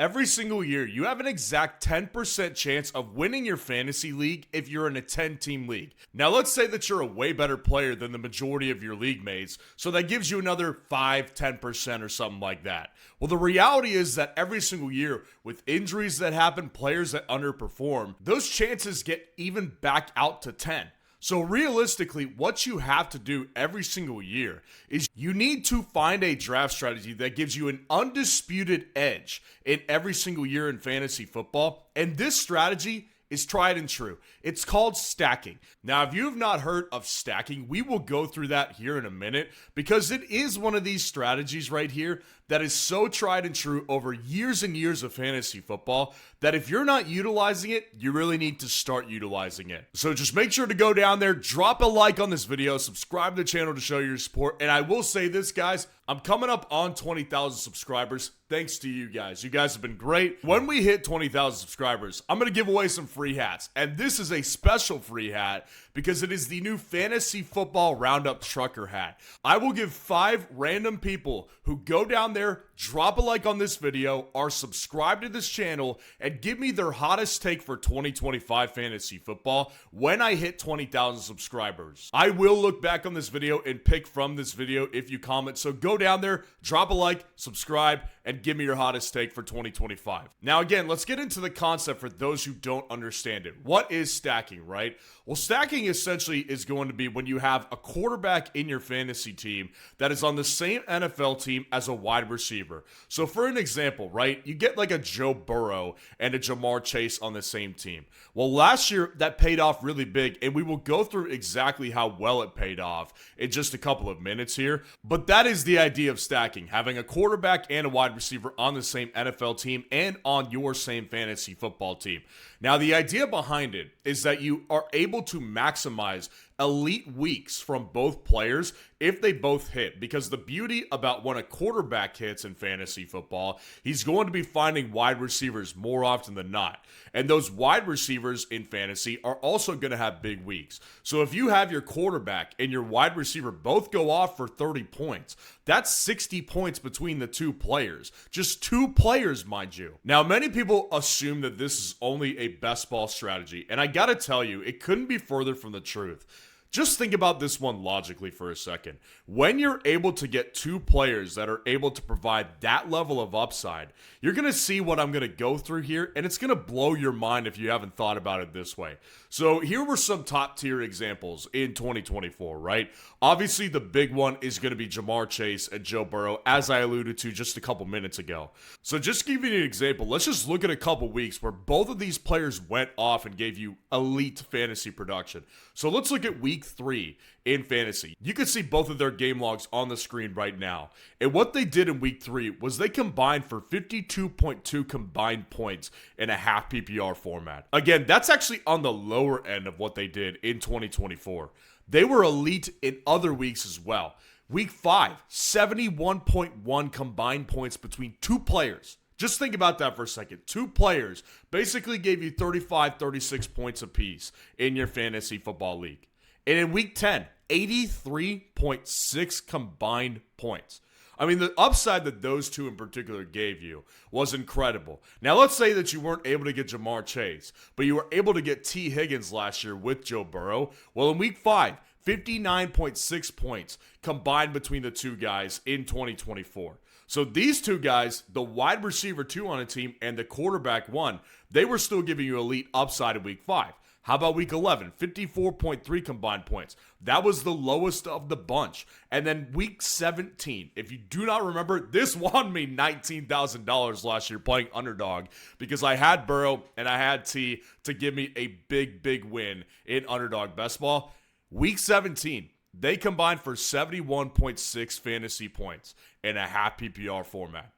Every single year, you have an exact 10% chance of winning your fantasy league if you're in a 10-team league. Now, let's say that you're a way better player than the majority of your league mates, so that gives you another 5-10% or something like that. Well, the reality is that every single year, with injuries that happen, players that underperform, those chances get even back out to 10. So realistically, what you have to do every single year is you need to find a draft strategy that gives you an undisputed edge in every single year in fantasy football. And this strategy is tried and true. It's called stacking. Now, if you have not heard of stacking, we will go through that here in a minute because it is one of these strategies right here that is so tried and true over years and years of fantasy football that if you're not utilizing it, you really need to start utilizing it. So just make sure to go down there, drop a like on this video, subscribe to the channel to show your support. And I will say this, guys, I'm coming up on 20,000 subscribers thanks to you guys. You guys have been great. When we hit 20,000 subscribers, I'm going to give away some free hats. And this is a special free hat because it is the new Fantasy Football Roundup trucker hat. I will give 5 random people who go down there, drop a like on this video, are subscribed to this channel, and give me their hottest take for 2025 fantasy football when I hit 20,000 subscribers. I will look back on this video and pick from this video if you comment. So go down there, drop a like, subscribe, and give me your hottest take for 2025. Now again, let's get into the concept for those who don't understand it. What is stacking, right? Well, stacking essentially is going to be when you have a quarterback in your fantasy team that is on the same NFL team as a wide receiver. So for an example, right, you get like a Joe Burrow and a Jamar Chase on the same team. Well, last year that paid off really big, and we will go through exactly how well it paid off in just a couple of minutes here. But that is the idea of stacking, having a quarterback and a wide receiver on the same NFL team and on your same fantasy football team. Now, the idea behind it is that you are able to maximize elite weeks from both players if they both hit, because the beauty about when a quarterback hits in fantasy football, he's going to be finding wide receivers more often than not. And those wide receivers in fantasy are also going to have big weeks. So if you have your quarterback and your wide receiver both go off for 30 points, that's 60 points between the two players. Just 2 players, mind you. Now, many people assume that this is only a best ball strategy, and I gotta tell you, it couldn't be further from the truth. Just think about this one logically for a second. When you're able to get 2 players that are able to provide that level of upside, you're going to see what I'm going to go through here, and it's going to blow your mind if you haven't thought about it this way. So here were some top tier examples in 2024, right? Obviously, the big one is going to be Jamar Chase and Joe Burrow, as I alluded to just a couple minutes ago. So just to give you an example, let's just look at a couple weeks where both of these players went off and gave you elite fantasy production. So let's look at week 3 in fantasy. You can see both of their game logs on the screen right now. And what they did in week 3 was they combined for 52.2 combined points in a half PPR format. Again, that's actually on the lower end of what they did in 2024. They were elite in other weeks as well. Week 5, 71.1 combined points between 2 players. Just think about that for a second. 2 players basically gave you 35, 36 points apiece in your fantasy football league. And in week 10, 83.6 combined points. I mean, the upside that those 2 in particular gave you was incredible. Now, let's say that you weren't able to get Jamar Chase, but you were able to get T. Higgins last year with Joe Burrow. Well, in week 5, 59.6 points combined between the 2 guys in 2024. So these 2 guys, the wide receiver 2 on a team and the quarterback 1, they were still giving you elite upside in week 5. How about week 11? 54.3 combined points. That was the lowest of the bunch. And then week 17, if you do not remember, this won me $19,000 last year playing Underdog because I had Burrow and I had T to give me a big, big win in Underdog Best Ball. Week 17, they combined for 71.6 fantasy points in a half PPR format.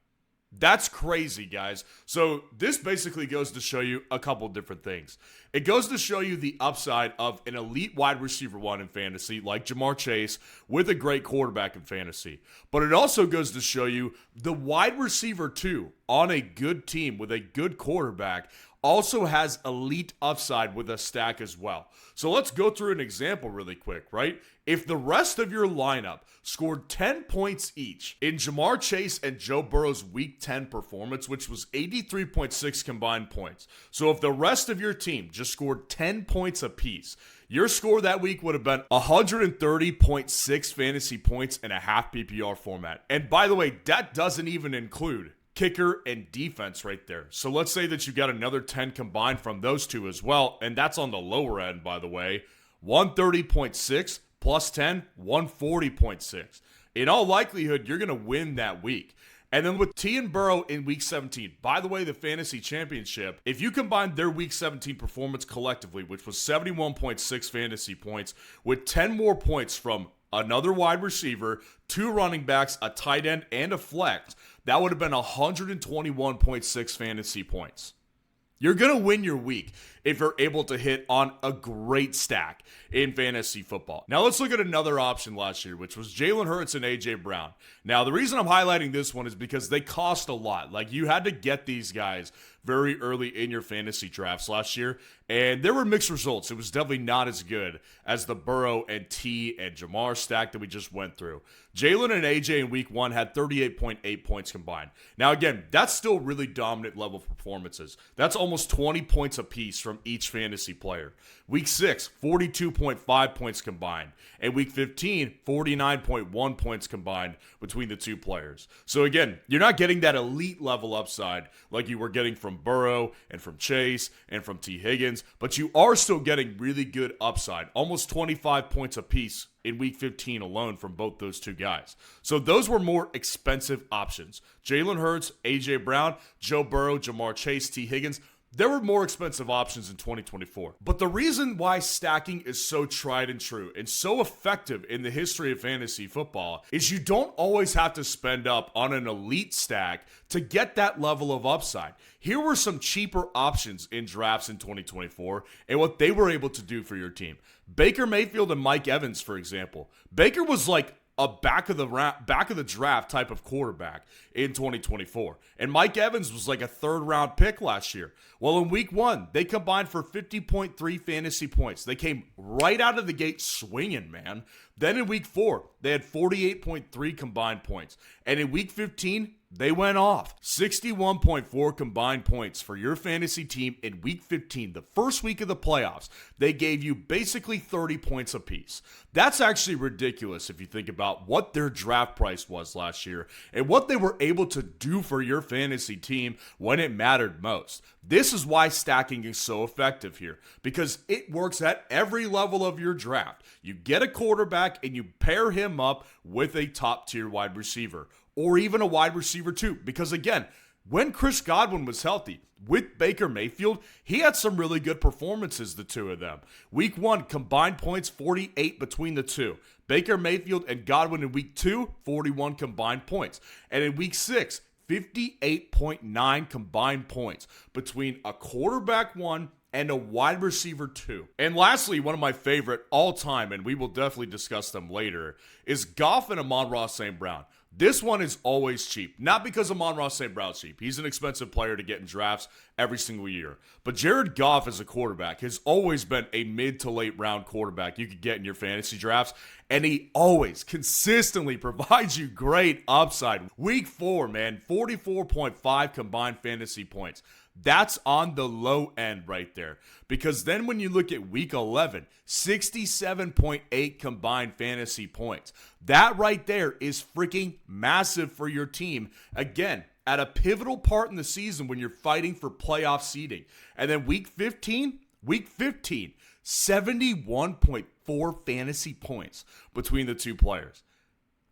That's crazy, guys. So this basically goes to show you a couple different things. It goes to show you the upside of an elite wide receiver one in fantasy, like Jamar Chase, with a great quarterback in fantasy. But it also goes to show you the wide receiver two on a good team with a good quarterback also has elite upside with a stack as well. So let's go through an example really quick, right? If the rest of your lineup scored 10 points each in Jamar Chase and Joe Burrow's Week 10 performance, which was 83.6 combined points. So if the rest of your team just scored 10 points apiece, your score that week would have been 130.6 fantasy points in a half PPR format. And by the way, that doesn't even include kicker and defense right there. So let's say that you got another 10 combined from those two as well, and that's on the lower end, by the way. 130.6 plus 10, 140.6. In all likelihood, you're going to win that week. And then with T and Burrow in Week 17, by the way, the fantasy championship, if you combine their Week 17 performance collectively, which was 71.6 fantasy points, with 10 more points from another wide receiver, 2 running backs, a tight end, and a flex, that would have been 121.6 fantasy points. You're going to win your week if you're able to hit on a great stack in fantasy football. Now let's look at another option last year, which was Jalen Hurts and A.J. Brown. Now the reason I'm highlighting this one is because they cost a lot. Like, you had to get these guys very early in your fantasy drafts last year, and there were mixed results. It was definitely not as good as the Burrow and T and Jamar stack that we just went through. Jalen and AJ in week 1 had 38.8 points combined. Now again, that's still really dominant level performances. That's almost 20 points apiece from each fantasy player. Week 6, 42.5 points combined. And week 15, 49.1 points combined between the two players. So again, you're not getting that elite level upside like you were getting from Burrow and from Chase and from T. Higgins, but you are still getting really good upside, almost 25 points apiece in week 15 alone from both those two guys. So those were more expensive options. Jalen Hurts, A.J. Brown, Joe Burrow, Jamar Chase, T. Higgins. There were more expensive options in 2024. But the reason why stacking is so tried and true and so effective in the history of fantasy football is you don't always have to spend up on an elite stack to get that level of upside. Here were some cheaper options in drafts in 2024 and what they were able to do for your team. Baker Mayfield and Mike Evans, for example. Baker was like a back of the draft type of quarterback in 2024. And Mike Evans was like a third-round pick last year. Well, in week 1, they combined for 50.3 fantasy points. They came right out of the gate swinging, man. Then in week 4, they had 48.3 combined points. And in week 15, they went off. 61.4 combined points for your fantasy team in week 15, the first week of the playoffs. They gave you basically 30 points apiece. That's actually ridiculous if you think about what their draft price was last year and what they were able to do for your fantasy team when it mattered most. This is why stacking is so effective here, because it works at every level of your draft. You get a quarterback and you pair him up with a top-tier wide receiver, or even a wide receiver too. Because again, when Chris Godwin was healthy with Baker Mayfield, he had some really good performances, the two of them. Week 1, combined points, 48 between the two. Baker Mayfield and Godwin in week 2, 41 combined points. And in week 6, 58.9 combined points between a quarterback 1 and a wide receiver 2. And lastly, one of my favorite all-time, and we will definitely discuss them later, is Goff and Amon-Ra St. Brown. This one is always cheap. Not because Amon-Ra St. Brown's cheap. He's an expensive player to get in drafts every single year. But Jared Goff as a quarterback has always been a mid to late round quarterback you could get in your fantasy drafts. And he always consistently provides you great upside. Week 4, man, 44.5 combined fantasy points. That's on the low end right there. Because then when you look at week 11, 67.8 combined fantasy points. That right there is freaking massive for your team. Again, at a pivotal part in the season when you're fighting for playoff seeding. And then week 15, 71.4 fantasy points between the two players.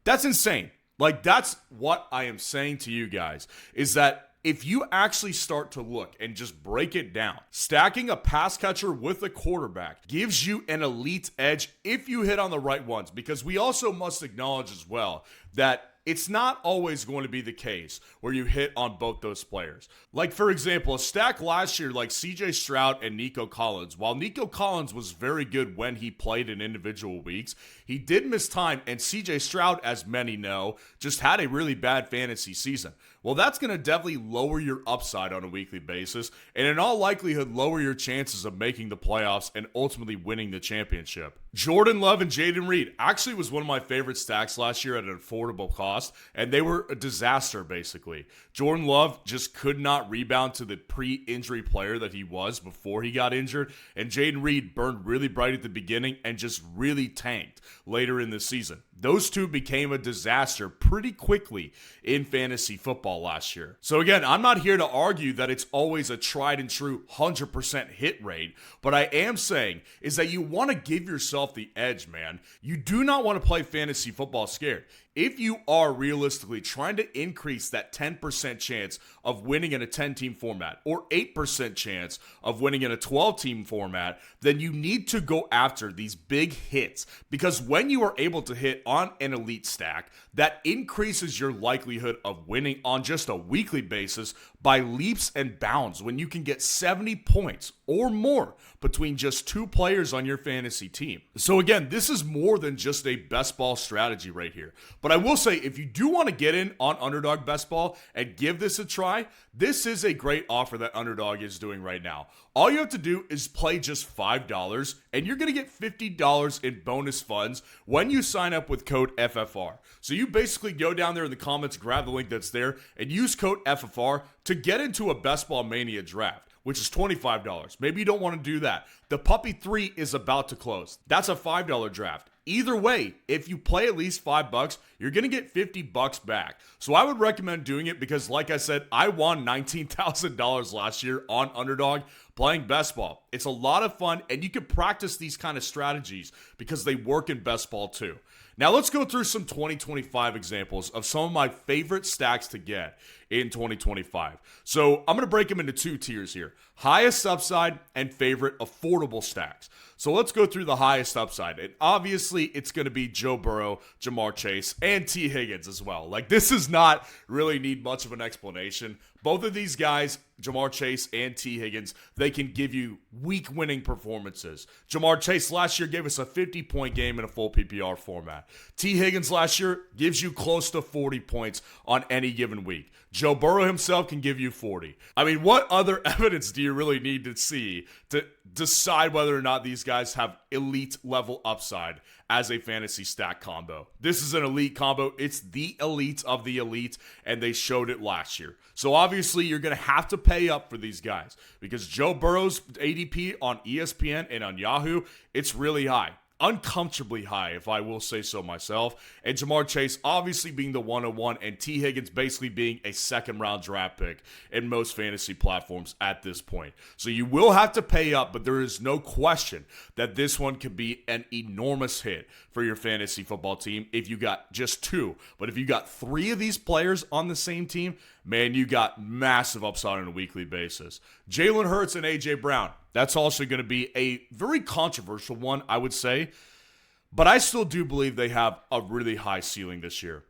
That's insane. Like, that's what I am saying to you guys, is that if you actually start to look and just break it down, stacking a pass catcher with a quarterback gives you an elite edge if you hit on the right ones. Because we also must acknowledge as well that it's not always going to be the case where you hit on both those players. Like, for example, a stack last year like CJ Stroud and Nico Collins. While Nico Collins was very good when he played in individual weeks, he did miss time, and CJ Stroud, as many know, just had a really bad fantasy season. Well, that's going to definitely lower your upside on a weekly basis, and in all likelihood, lower your chances of making the playoffs and ultimately winning the championship. Jordan Love and Jaden Reed actually was one of my favorite stacks last year at an affordable cost, and they were a disaster, basically. Jordan Love just could not rebound to the pre-injury player that he was before he got injured, and Jaden Reed burned really bright at the beginning and just really tanked later in the season. Those two became a disaster pretty quickly in fantasy football last year. So again, I'm not here to argue that it's always a tried and true 100% hit rate, but I am saying is that you want to give yourself the edge, man. You do not want to play fantasy football scared. If you are realistically trying to increase that 10% chance of winning in a 10-team format or 8% chance of winning in a 12-team format, then you need to go after these big hits, because when you are able to hit on an elite stack, that increases your likelihood of winning on just a weekly basis by leaps and bounds when you can get 70 points or more between just two players on your fantasy team. So again, this is more than just a best ball strategy right here. But I will say, if you do want to get in on Underdog Best Ball and give this a try, this is a great offer that Underdog is doing right now. All you have to do is play just $5, and you're going to get $50 in bonus funds when you sign up with code FFR. So you basically go down there in the comments, grab the link that's there, and use code FFR to get into a Best Ball Mania draft, which is $25. Maybe you don't want to do that. The Puppy 3 is about to close. That's a $5 draft. Either way, if you play at least $5, you're going to get $50 back. So I would recommend doing it because, like I said, I won $19,000 last year on Underdog playing best ball. It's a lot of fun, and you can practice these kind of strategies because they work in best ball too. Now let's go through some 2025 examples of some of my favorite stacks to get in 2025. So I'm going to break them into two tiers here: highest upside and favorite affordable stacks. So let's go through the highest upside. And obviously it's going to be Joe Burrow, Jamar Chase, and T. Higgins as well. Like, this does not really need much of an explanation. Both of these guys, Jamar Chase and T. Higgins, they can give you week-winning performances. Jamar Chase last year gave us a 50-point game in a full PPR format. T. Higgins last year gives you close to 40 points on any given week. Joe Burrow himself can give you 40. I mean, what other evidence do you really need to see to decide whether or not these guys have elite level upside as a fantasy stack combo? This is an elite combo. It's the elite of the elite, and they showed it last year. So obviously you're going to have to pay up for these guys because Joe Burrow's ADP on ESPN and on Yahoo, it's really high. Uncomfortably high, if I will say so myself. And Jamar Chase obviously being the 101, and T. Higgins basically being a second-round draft pick in most fantasy platforms at this point. So you will have to pay up, but there is no question that this one could be an enormous hit for your fantasy football team if you got just two. But if you got three of these players on the same team, man, you got massive upside on a weekly basis. Jalen Hurts and A.J. Brown. That's also going to be a very controversial one, I would say. But I still do believe they have a really high ceiling this year.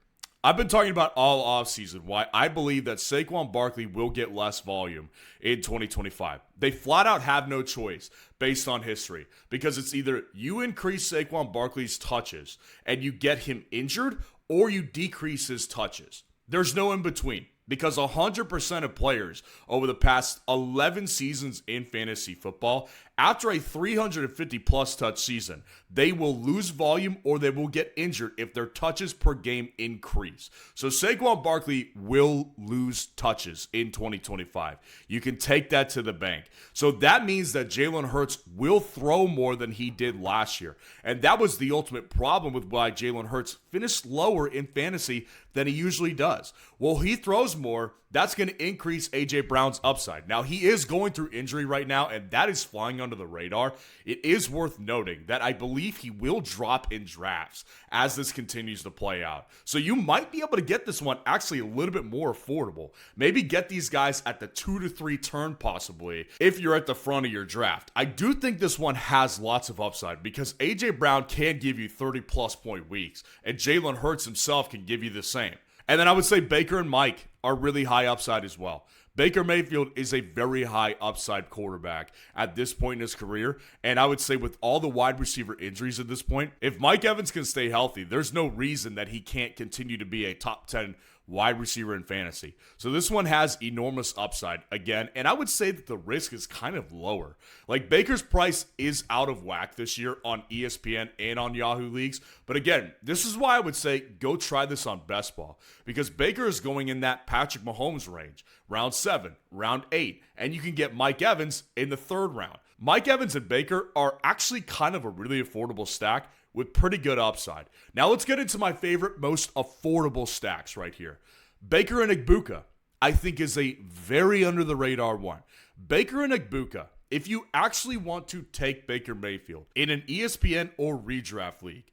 I've been talking about all offseason why I believe that Saquon Barkley will get less volume in 2025. They flat out have no choice based on history, because it's either you increase Saquon Barkley's touches and you get him injured, or you decrease his touches. There's no in between. Because 100% of players over the past 11 seasons in fantasy football, after a 350-plus touch season, they will lose volume or they will get injured if their touches per game increase. So Saquon Barkley will lose touches in 2025. You can take that to the bank. So that means that Jalen Hurts will throw more than he did last year. And that was the ultimate problem with why Jalen Hurts finished lower in fantasy than he usually does. Well, he throws throws more, that's going to increase A.J. Brown's upside. Now, he is going through injury right now, and that is flying under the radar. It is worth noting that I believe he will drop in drafts as this continues to play out. So you might be able to get this one actually a little bit more affordable. Maybe get these guys at the 2 to 3 turn possibly if you're at the front of your draft. I do think this one has lots of upside because A.J. Brown can give you 30-plus point weeks, and Jalen Hurts himself can give you the same. And then I would say Baker and Mike are really high upside as well. Baker Mayfield is a very high upside quarterback at this point in his career. And I would say with all the wide receiver injuries at this point, if Mike Evans can stay healthy, there's no reason that he can't continue to be a top 10 wide receiver in fantasy. So this one has enormous upside again, and I would say that the risk is kind of lower. Like Baker's price is out of whack this year on ESPN and on Yahoo leagues, but again, this is why I would say go try this on Best Ball, because Baker is going in that Patrick Mahomes range, round 7, round 8, and you can get Mike Evans in the 3rd round. Mike Evans and Baker are actually kind of a really affordable stack with pretty good upside. Now let's get into my favorite, most affordable stacks right here. Baker and Igbuka, I think, is a very under the radar one. Baker and Igbuka, if you actually want to take Baker Mayfield in an ESPN or redraft league,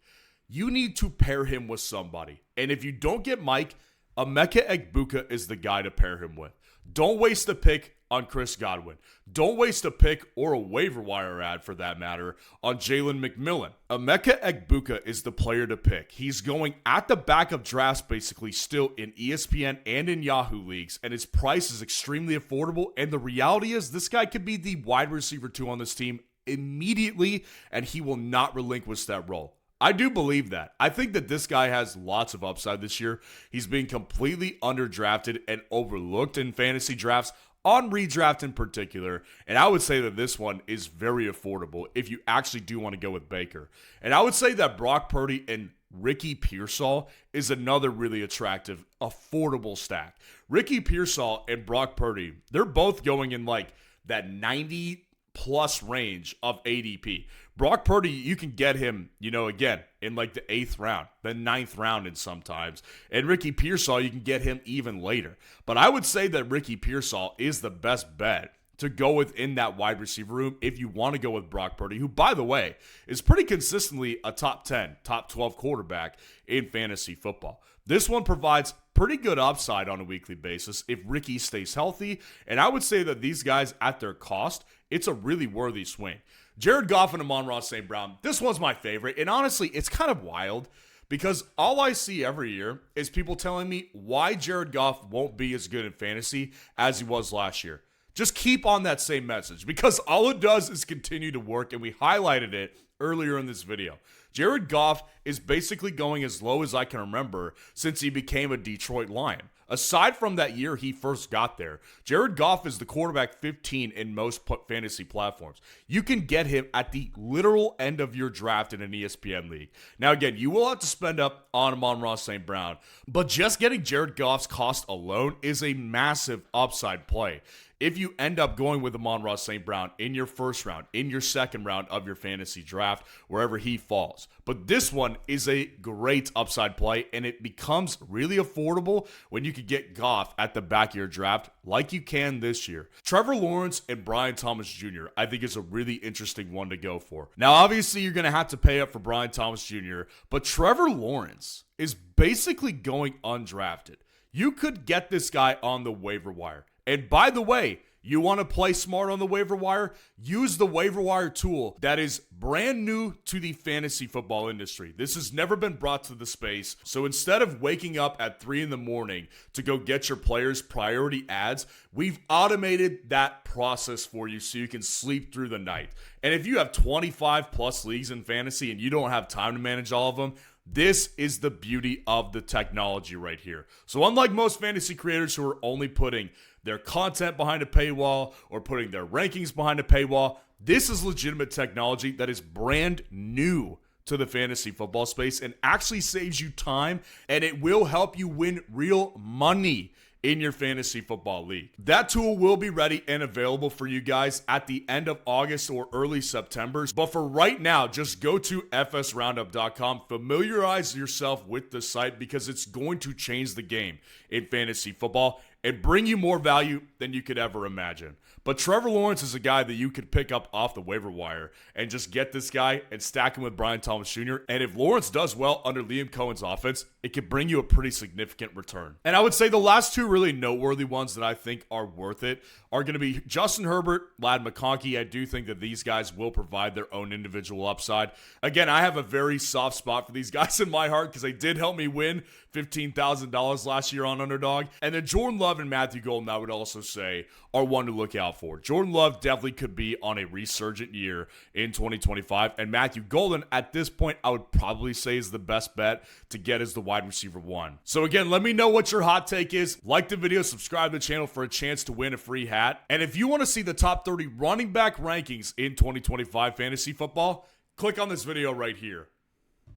you need to pair him with somebody. And if you don't get Mike, Emeka Egbuka is the guy to pair him with. Don't waste a pick on Chris Godwin. Don't waste a pick or a waiver wire ad for that matter on Jalen McMillan. Emeka Egbuka is the player to pick. He's going at the back of drafts basically still in ESPN and in Yahoo leagues, and his price is extremely affordable. And the reality is this guy could be the wide receiver 2 on this team immediately, and he will not relinquish that role. I do believe that. I think that this guy has lots of upside this year. He's being completely underdrafted and overlooked in fantasy drafts, on redraft in particular, and I would say that this one is very affordable if you actually do want to go with Baker. And I would say that Brock Purdy and Ricky Pearsall is another really attractive, affordable stack. Ricky Pearsall and Brock Purdy, they're both going in like that 90-plus range of ADP. Brock Purdy, you can get him, again, in like the 8th round, the 9th round in sometimes. And Ricky Pearsall, you can get him even later. But I would say that Ricky Pearsall is the best bet to go within that wide receiver room if you want to go with Brock Purdy, who, by the way, is pretty consistently a top 10, top 12 quarterback in fantasy football. This one provides pretty good upside on a weekly basis if Ricky stays healthy. And I would say that these guys, at their cost, it's a really worthy swing. Jared Goff and Amon-Ra St. Brown, this one's my favorite. And honestly, it's kind of wild because all I see every year is people telling me why Jared Goff won't be as good in fantasy as he was last year. Just keep on that same message because all it does is continue to work, and we highlighted it earlier in this video. Jared Goff is basically going as low as I can remember since he became a Detroit Lion. Aside from that year he first got there, Jared Goff is the quarterback 15 in most fantasy platforms. You can get him at the literal end of your draft in an ESPN league. Now again, you will have to spend up on Amon-Ra St. Brown, but just getting Jared Goff's cost alone is a massive upside play. If you end up going with Amon-Ra St. Brown in your 1st round, in your 2nd round of your fantasy draft, wherever he falls. But this one is a great upside play, and it becomes really affordable when you can get Goff at the back of your draft like you can this year. Trevor Lawrence and Brian Thomas Jr. I think is a really interesting one to go for. Now, obviously, you're going to have to pay up for Brian Thomas Jr., but Trevor Lawrence is basically going undrafted. You could get this guy on the waiver wire. And by the way, you want to play smart on the waiver wire? Use the waiver wire tool that is brand new to the fantasy football industry. This has never been brought to the space. So instead of waking up at 3 in the morning to go get your players priority ads, we've automated that process for you so you can sleep through the night. And if you have 25 plus leagues in fantasy and you don't have time to manage all of them, this is the beauty of the technology right here. So unlike most fantasy creators who are only putting their content behind a paywall or putting their rankings behind a paywall, this is legitimate technology that is brand new to the fantasy football space and actually saves you time, and it will help you win real money in your fantasy football league. That tool will be ready and available for you guys at the end of August or early September. But for right now, just go to fsroundup.com, familiarize yourself with the site because it's going to change the game in fantasy football. and bring you more value than you could ever imagine. But Trevor Lawrence is a guy that you could pick up off the waiver wire and just get this guy and stack him with Brian Thomas Jr. And if Lawrence does well under Liam Cohen's offense, it could bring you a pretty significant return. And I would say the last two really noteworthy ones that I think are worth it are going to be Justin Herbert, Ladd McConkey. I do think that these guys will provide their own individual upside. Again, I have a very soft spot for these guys in my heart because they did help me win $15,000 last year on Underdog. And then Jordan Love and Matthew Golden, I would also say, are one to look out for. Jordan Love definitely could be on a resurgent year in 2025. And Matthew Golden, at this point, I would probably say is the best bet to get as the wide receiver 1. So again, let me know what your hot take is. Like the video, subscribe to the channel for a chance to win a free hat. And if you want to see the top 30 running back rankings in 2025 fantasy football, click on this video right here.